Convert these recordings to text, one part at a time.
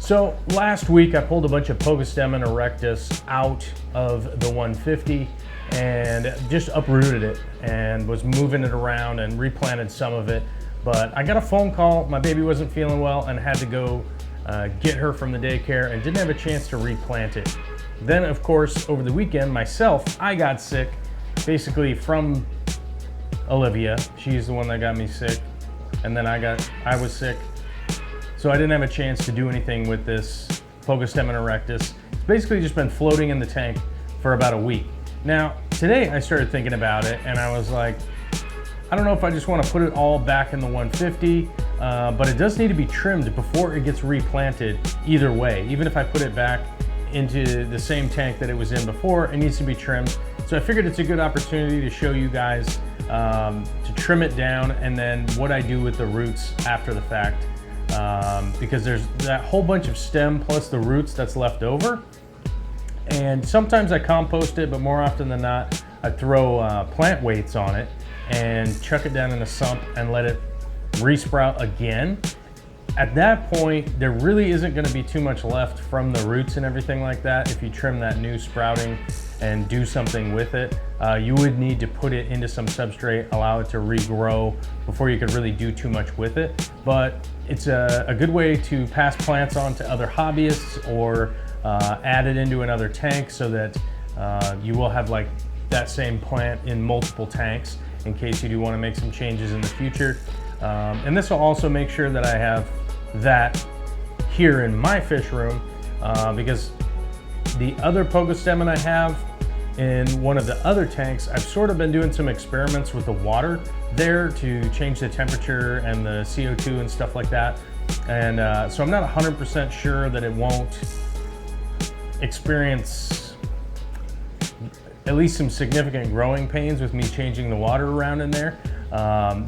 So last week I pulled a bunch of Propagating erectus out of the 150 and just uprooted it and was moving it around and replanted some of it. But I got a phone call, my baby wasn't feeling well and had to go get her from the daycare and didn't have a chance to replant it. Then of course over the weekend myself, I got sick basically from Olivia. She's the one that got me sick, and then I was sick. So I didn't have a chance to do anything with this Propagating erectus. It's basically just been floating in the tank for about a week. Now, today I started thinking about it and I was like, I don't know if I just want to put it all back in the 150, but it does need to be trimmed before it gets replanted either way. Even if I put it back into the same tank that it was in before, it needs to be trimmed. So I figured it's a good opportunity to show you guys to trim it down and then what I do with the roots after the fact. Because there's that whole bunch of stem plus the roots that's left over. And sometimes I compost it, but more often than not, I throw plant weights on it and chuck it down in a sump and let it resprout again. At that point, there really isn't going to be too much left from the roots and everything like that. If you trim that new sprouting and do something with it, you would need to put it into some substrate, allow it to regrow before you could really do too much with it. But it's a good way to pass plants on to other hobbyists or add it into another tank so that you will have like that same plant in multiple tanks in case you do want to make some changes in the future. And this will also make sure that I have that here in my fish room because the other Propagating I have in one of the other tanks, I've sort of been doing some experiments with the water there to change the temperature and the CO2 and stuff like that. And so I'm not 100% sure that it won't experience at least some significant growing pains with me changing the water around in there.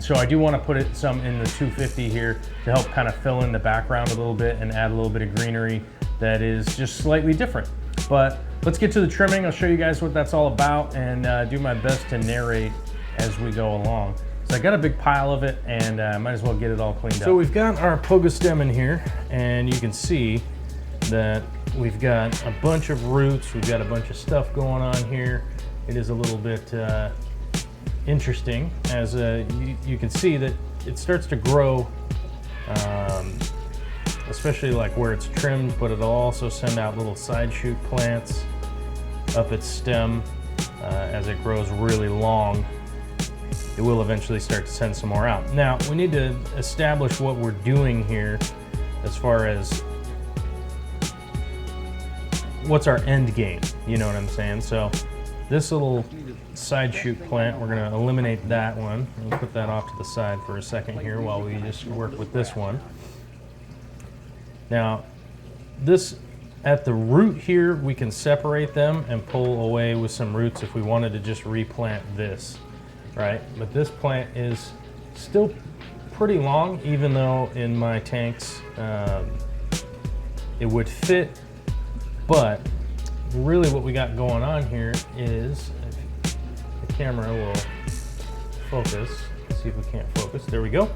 So I do want to put some in the 250 here to help kind of fill in the background a little bit and add a little bit of greenery that is just slightly different. But let's get to the trimming. I'll show you guys what that's all about and do my best to narrate as we go along. So I got a big pile of it and might as well get it all cleaned up. So we've got our Propagating in here and you can see that we've got a bunch of roots. We've got a bunch of stuff going on here. It is a little bit interesting as you can see that it starts to grow, especially like where it's trimmed, but it'll also send out little side shoot plants up its stem. As it grows really long, it will eventually start to send some more out. Now we need to establish what we're doing here as far as what's our end game, you know what I'm saying? So this little side shoot plant, we're going to eliminate that one. We'll put that off to the side for a second here while we just work with this one. Now, this at the root here, we can separate them and pull away with some roots if we wanted to just replant this, right? But this plant is still pretty long, even though in my tanks it would fit. But really what we got going on here is, if the camera will focus, let's see if we can't focus, there we go.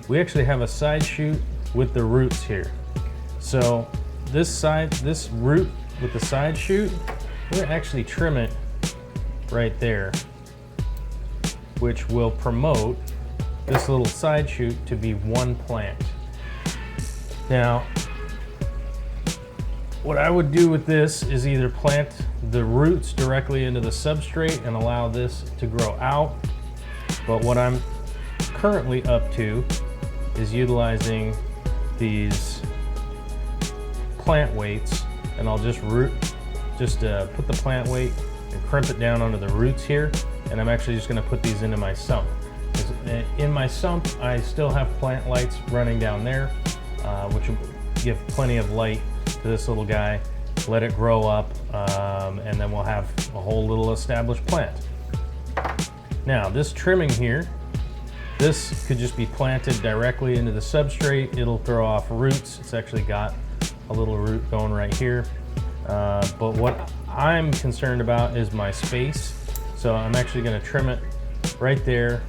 We actually have a side shoot with the roots here. So this root with the side shoot, we're gonna actually trim it right there, which will promote this little side shoot to be one plant. Now, what I would do with this is either plant the roots directly into the substrate and allow this to grow out. But what I'm currently up to is utilizing these plant weights, and I'll just put the plant weight and crimp it down onto the roots here. And I'm actually just gonna put these into my sump. In my sump, I still have plant lights running down there, which will give plenty of light to this little guy, let it grow up, and then we'll have a whole little established plant. Now this trimming here, this could just be planted directly into the substrate. It'll throw off roots. It's actually got a little root going right here. But what I'm concerned about is my space. So I'm actually gonna trim it right there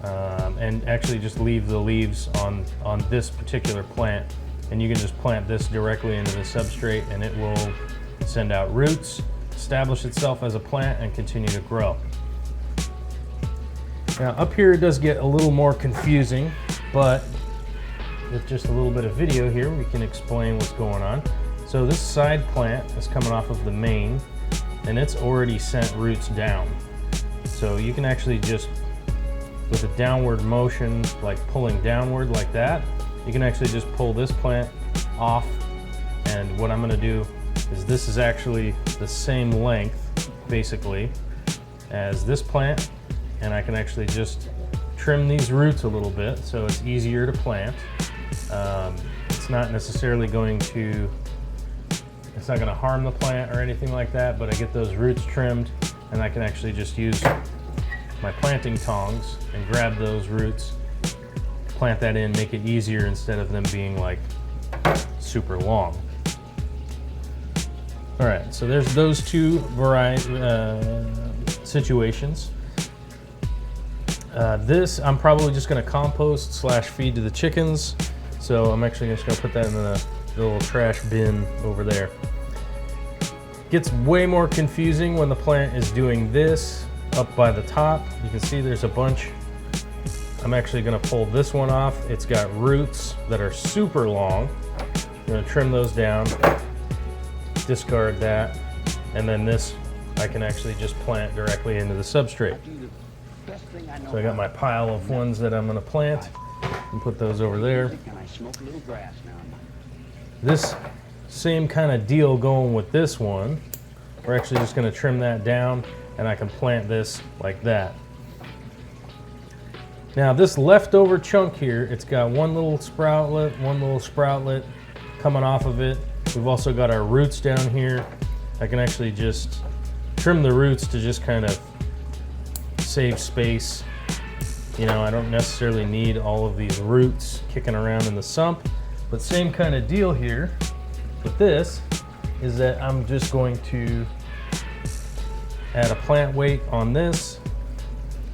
and actually just leave the leaves on this particular plant and you can just plant this directly into the substrate and it will send out roots, establish itself as a plant, and continue to grow. Now up here it does get a little more confusing, but with just a little bit of video here we can explain what's going on. So this side plant is coming off of the main, and it's already sent roots down. So you can actually just, with a downward motion, like pulling downward like that, you can actually just pull this plant off. And what I'm going to do is, this is actually the same length basically as this plant, and I can actually just trim these roots a little bit so it's easier to plant. It's not necessarily going to, it's not going to harm the plant or anything like that, but I get those roots trimmed and I can actually just use my planting tongs and grab those roots, plant that in, make it easier instead of them being like super long. All right, so there's those two situations. This I'm probably just going to compost / feed to the chickens. So I'm actually just going to put that in the little trash bin over there. Gets way more confusing when the plant is doing this up by the top. You can see there's a bunch. I'm actually going to pull this one off. It's got roots that are super long. I'm going to trim those down, discard that, and then this I can actually just plant directly into the substrate. So I got my pile of ones that I'm going to plant and put those over there. This same kind of deal going with this one. We're actually just going to trim that down, and I can plant this like that. Now this leftover chunk here, it's got one little sproutlet coming off of it. We've also got our roots down here. I can actually just trim the roots to just kind of save space. You know, I don't necessarily need all of these roots kicking around in the sump, but same kind of deal here with this is that I'm just going to add a plant weight on this.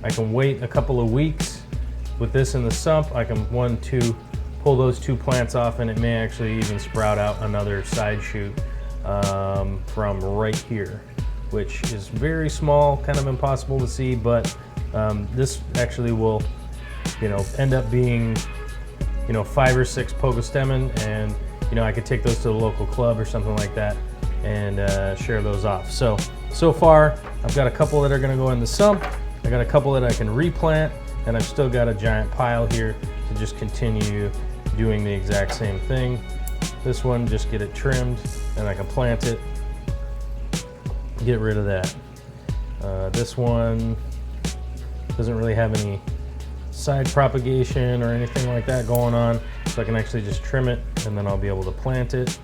I can wait a couple of weeks with this in the sump. I can pull those two plants off, and it may actually even sprout out another side shoot from right here, which is very small, kind of impossible to see, but this actually will, you know, end up being, you know, 5 or 6 pogostemon, and you know, I could take those to the local club or something like that and share those off. So far I've got a couple that are going to go in the sump. I got a couple that I can replant, and I've still got a giant pile here to just continue doing the exact same thing. This one, just get it trimmed and I can plant it, get rid of that. This one doesn't really have any side propagation or anything like that going on, so I can actually just trim it and then I'll be able to plant it.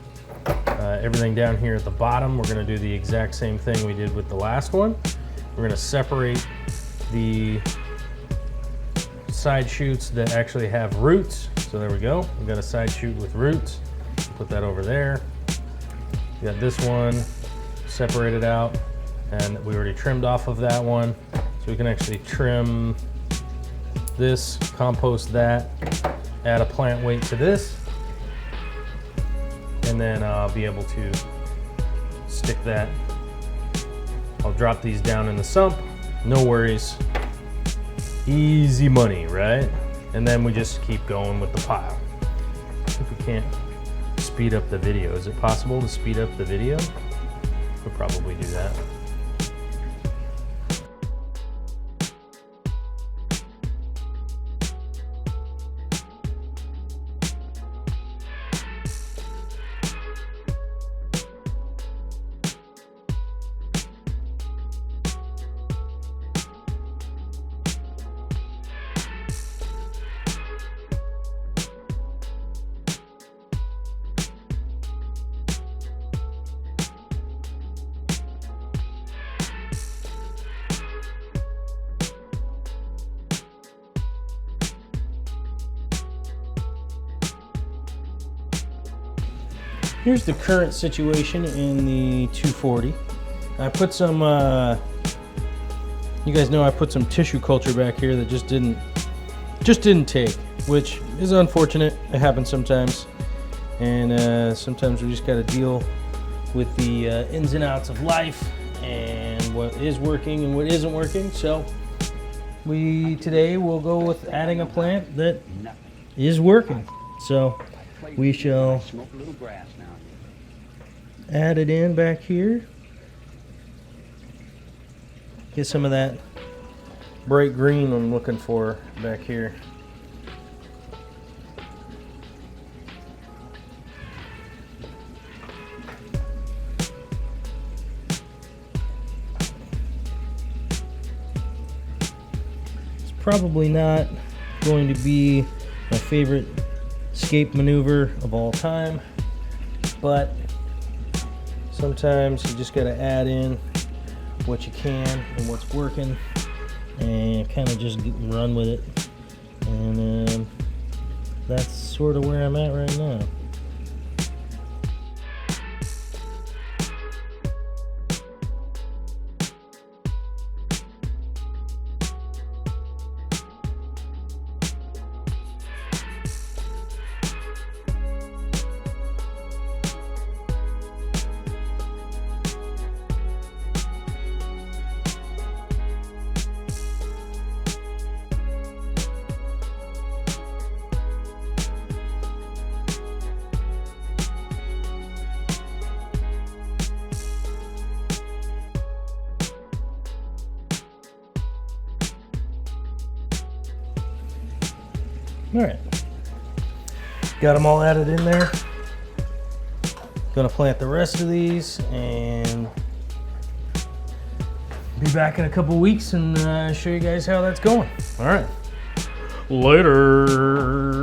Everything down here at the bottom, we're going to do the exact same thing we did with the last one. We're going to separate the side shoots that actually have roots. So there we go. We've got a side shoot with roots. Put that over there. We got this one separated out, and we already trimmed off of that one. So we can actually trim this, compost that, add a plant weight to this, and then I'll be able to stick that. I'll drop these down in the sump, no worries. Easy money, right? And then we just keep going with the pile. If we can't speed up the video, is it possible to speed up the video? We'll probably do that. Here's the current situation in the 240. I put some, you guys know I put some tissue culture back here that just didn't take, which is unfortunate. It happens sometimes. and sometimes we just got to deal with the ins and outs of life and what is working and what isn't working. So today we'll go with adding a plant that is working. So we shall add it in back here. Get some of that bright green I'm looking for back here. It's probably not going to be my favorite escape maneuver of all time, but sometimes you just got to add in what you can and what's working and kind of just run with it. And that's sort of where I'm at right now. All right, got them all added in there. Gonna plant the rest of these and be back in a couple weeks and show you guys how that's going. All right, later.